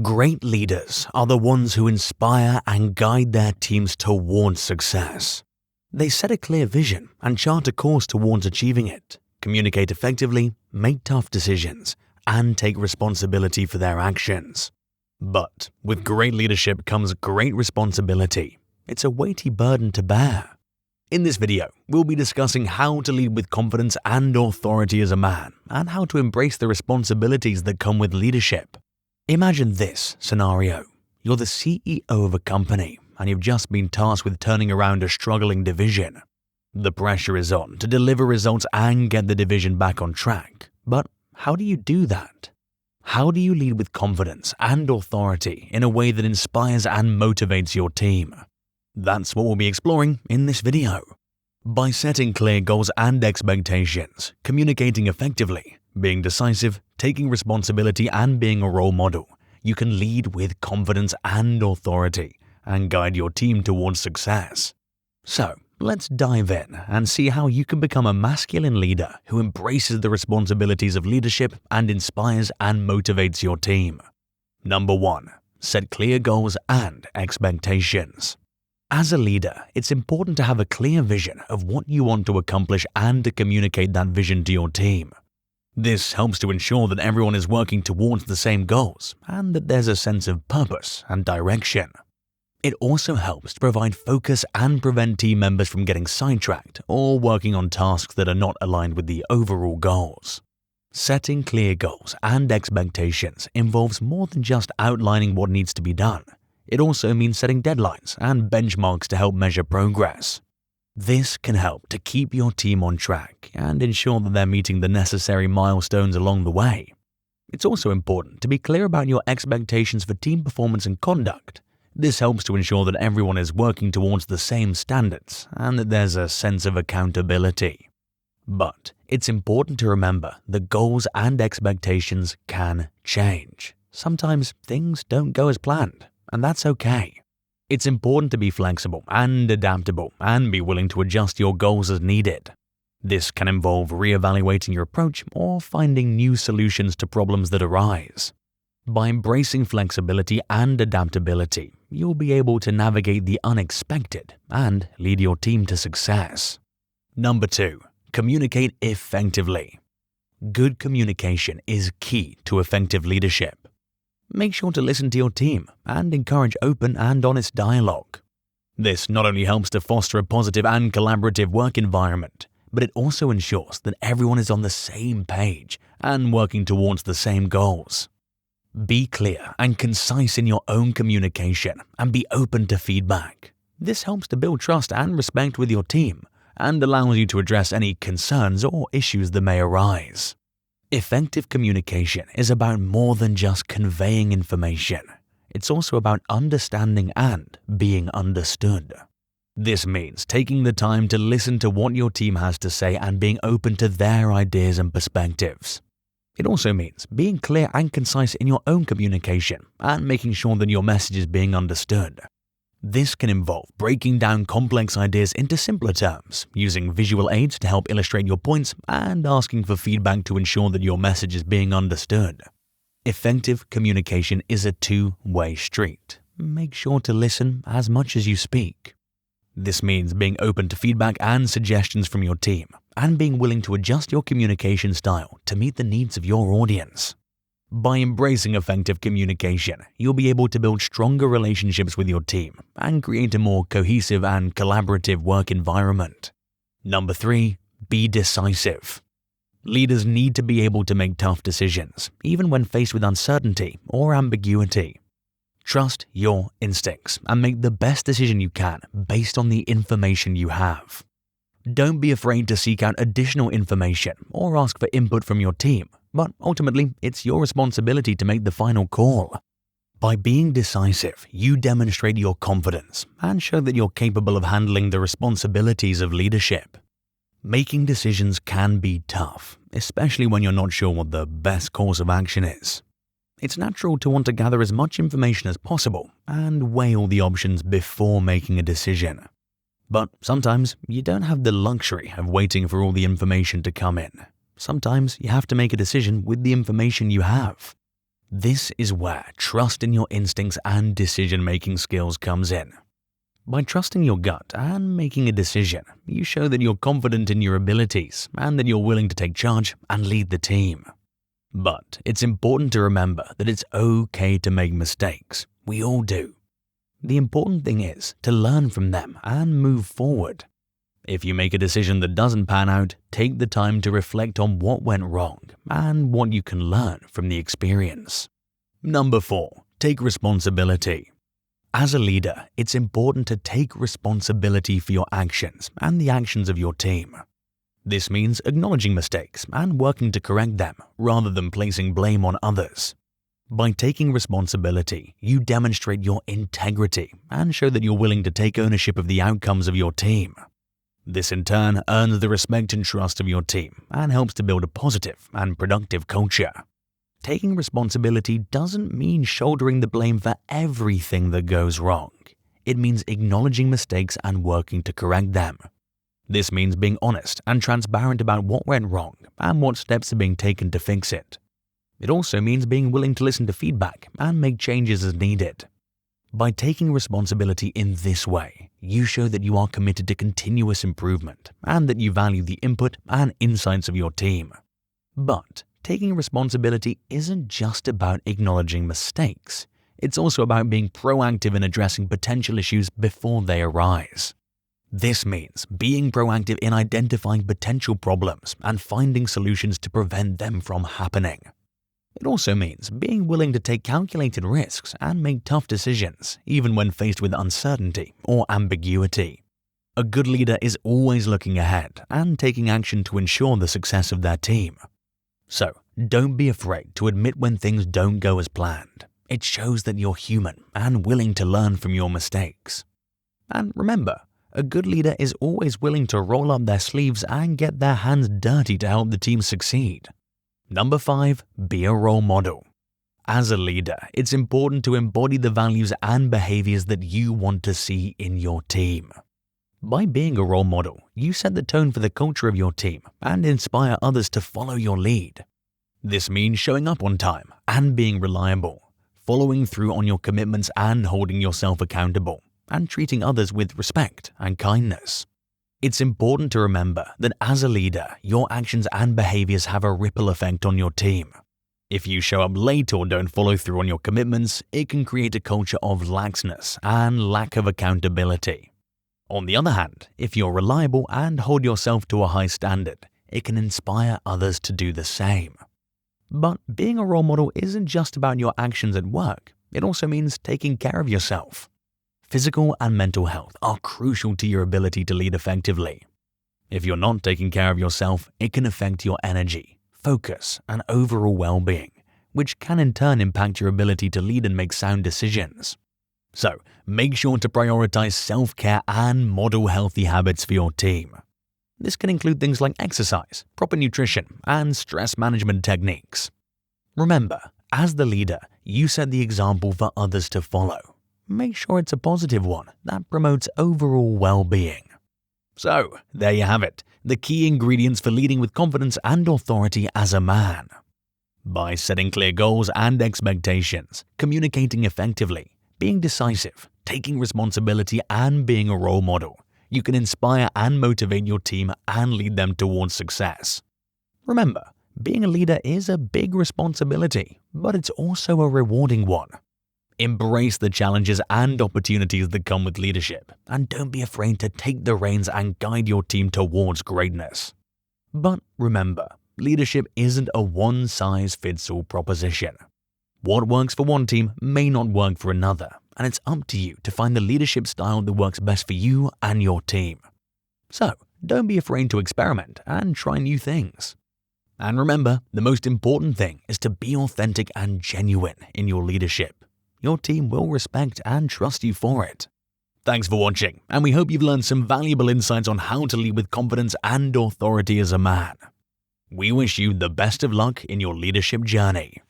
Great leaders are the ones who inspire and guide their teams towards success. They set a clear vision and chart a course towards achieving it, communicate effectively, make tough decisions, and take responsibility for their actions. But with great leadership comes great responsibility. It's a weighty burden to bear. In this video, we'll be discussing how to lead with confidence and authority as a man, and how to embrace the responsibilities that come with leadership. Imagine this scenario. You're the CEO of a company, and you've just been tasked with turning around a struggling division. The pressure is on to deliver results and get the division back on track. But how do you do that? How do you lead with confidence and authority in a way that inspires and motivates your team? That's what we'll be exploring in this video. By setting clear goals and expectations, communicating effectively, being decisive, taking responsibility, and being a role model, you can lead with confidence and authority and guide your team towards success. So, let's dive in and see how you can become a masculine leader who embraces the responsibilities of leadership and inspires and motivates your team. Number 1. Set clear goals and expectations. As a leader, it's important to have a clear vision of what you want to accomplish and to communicate that vision to your team. This helps to ensure that everyone is working towards the same goals and that there's a sense of purpose and direction. It also helps to provide focus and prevent team members from getting sidetracked or working on tasks that are not aligned with the overall goals. Setting clear goals and expectations involves more than just outlining what needs to be done. It also means setting deadlines and benchmarks to help measure progress. This can help to keep your team on track and ensure that they're meeting the necessary milestones along the way. It's also important to be clear about your expectations for team performance and conduct. This helps to ensure that everyone is working towards the same standards and that there's a sense of accountability. But it's important to remember that goals and expectations can change. Sometimes things don't go as planned, and that's okay. It's important to be flexible and adaptable and be willing to adjust your goals as needed. This can involve reevaluating your approach or finding new solutions to problems that arise. By embracing flexibility and adaptability, you'll be able to navigate the unexpected and lead your team to success. Number 2. Communicate effectively. Good communication is key to effective leadership. Make sure to listen to your team and encourage open and honest dialogue. This not only helps to foster a positive and collaborative work environment, but it also ensures that everyone is on the same page and working towards the same goals. Be clear and concise in your own communication and be open to feedback. This helps to build trust and respect with your team and allows you to address any concerns or issues that may arise. Effective communication is about more than just conveying information. It's also about understanding and being understood. This means taking the time to listen to what your team has to say and being open to their ideas and perspectives. It also means being clear and concise in your own communication and making sure that your message is being understood. This can involve breaking down complex ideas into simpler terms, using visual aids to help illustrate your points, and asking for feedback to ensure that your message is being understood. Effective communication is a two-way street. Make sure to listen as much as you speak. This means being open to feedback and suggestions from your team, and being willing to adjust your communication style to meet the needs of your audience. By embracing effective communication, you'll be able to build stronger relationships with your team and create a more cohesive and collaborative work environment. Number 3. Be decisive. Leaders need to be able to make tough decisions, even when faced with uncertainty or ambiguity. Trust your instincts and make the best decision you can based on the information you have. Don't be afraid to seek out additional information or ask for input from your team. But ultimately, it's your responsibility to make the final call. By being decisive, you demonstrate your confidence and show that you're capable of handling the responsibilities of leadership. Making decisions can be tough, especially when you're not sure what the best course of action is. It's natural to want to gather as much information as possible and weigh all the options before making a decision. But sometimes you don't have the luxury of waiting for all the information to come in. Sometimes you have to make a decision with the information you have. This is where trust in your instincts and decision-making skills comes in. By trusting your gut and making a decision, you show that you're confident in your abilities and that you're willing to take charge and lead the team. But it's important to remember that it's okay to make mistakes. We all do. The important thing is to learn from them and move forward. If you make a decision that doesn't pan out, take the time to reflect on what went wrong and what you can learn from the experience. Number 4. Take responsibility. As a leader, it's important to take responsibility for your actions and the actions of your team. This means acknowledging mistakes and working to correct them rather than placing blame on others. By taking responsibility, you demonstrate your integrity and show that you're willing to take ownership of the outcomes of your team. This in turn earns the respect and trust of your team and helps to build a positive and productive culture. Taking responsibility doesn't mean shouldering the blame for everything that goes wrong. It means acknowledging mistakes and working to correct them. This means being honest and transparent about what went wrong and what steps are being taken to fix it. It also means being willing to listen to feedback and make changes as needed. By taking responsibility in this way, you show that you are committed to continuous improvement and that you value the input and insights of your team. But taking responsibility isn't just about acknowledging mistakes. It's also about being proactive in addressing potential issues before they arise. This means being proactive in identifying potential problems and finding solutions to prevent them from happening. It also means being willing to take calculated risks and make tough decisions, even when faced with uncertainty or ambiguity. A good leader is always looking ahead and taking action to ensure the success of their team. So, don't be afraid to admit when things don't go as planned. It shows that you're human and willing to learn from your mistakes. And remember, a good leader is always willing to roll up their sleeves and get their hands dirty to help the team succeed. Number 5. Be a role model. As a leader, it's important to embody the values and behaviors that you want to see in your team. By being a role model, you set the tone for the culture of your team and inspire others to follow your lead. This means showing up on time and being reliable, following through on your commitments and holding yourself accountable, and treating others with respect and kindness. It's important to remember that as a leader, your actions and behaviors have a ripple effect on your team. If you show up late or don't follow through on your commitments, it can create a culture of laxness and lack of accountability. On the other hand, if you're reliable and hold yourself to a high standard, it can inspire others to do the same. But being a role model isn't just about your actions at work, it also means taking care of yourself. Physical and mental health are crucial to your ability to lead effectively. If you're not taking care of yourself, it can affect your energy, focus, and overall well-being, which can in turn impact your ability to lead and make sound decisions. So, make sure to prioritize self-care and model healthy habits for your team. This can include things like exercise, proper nutrition, and stress management techniques. Remember, as the leader, you set the example for others to follow. Make sure it's a positive one that promotes overall well-being. So, there you have it, the key ingredients for leading with confidence and authority as a man. By setting clear goals and expectations, communicating effectively, being decisive, taking responsibility, and being a role model, you can inspire and motivate your team and lead them towards success. Remember, being a leader is a big responsibility, but it's also a rewarding one. Embrace the challenges and opportunities that come with leadership, and don't be afraid to take the reins and guide your team towards greatness. But remember, leadership isn't a one-size-fits-all proposition. What works for one team may not work for another, and it's up to you to find the leadership style that works best for you and your team. So, don't be afraid to experiment and try new things. And remember, the most important thing is to be authentic and genuine in your leadership. Your team will respect and trust you for it. Thanks for watching, and we hope you've learned some valuable insights on how to lead with confidence and authority as a man. We wish you the best of luck in your leadership journey.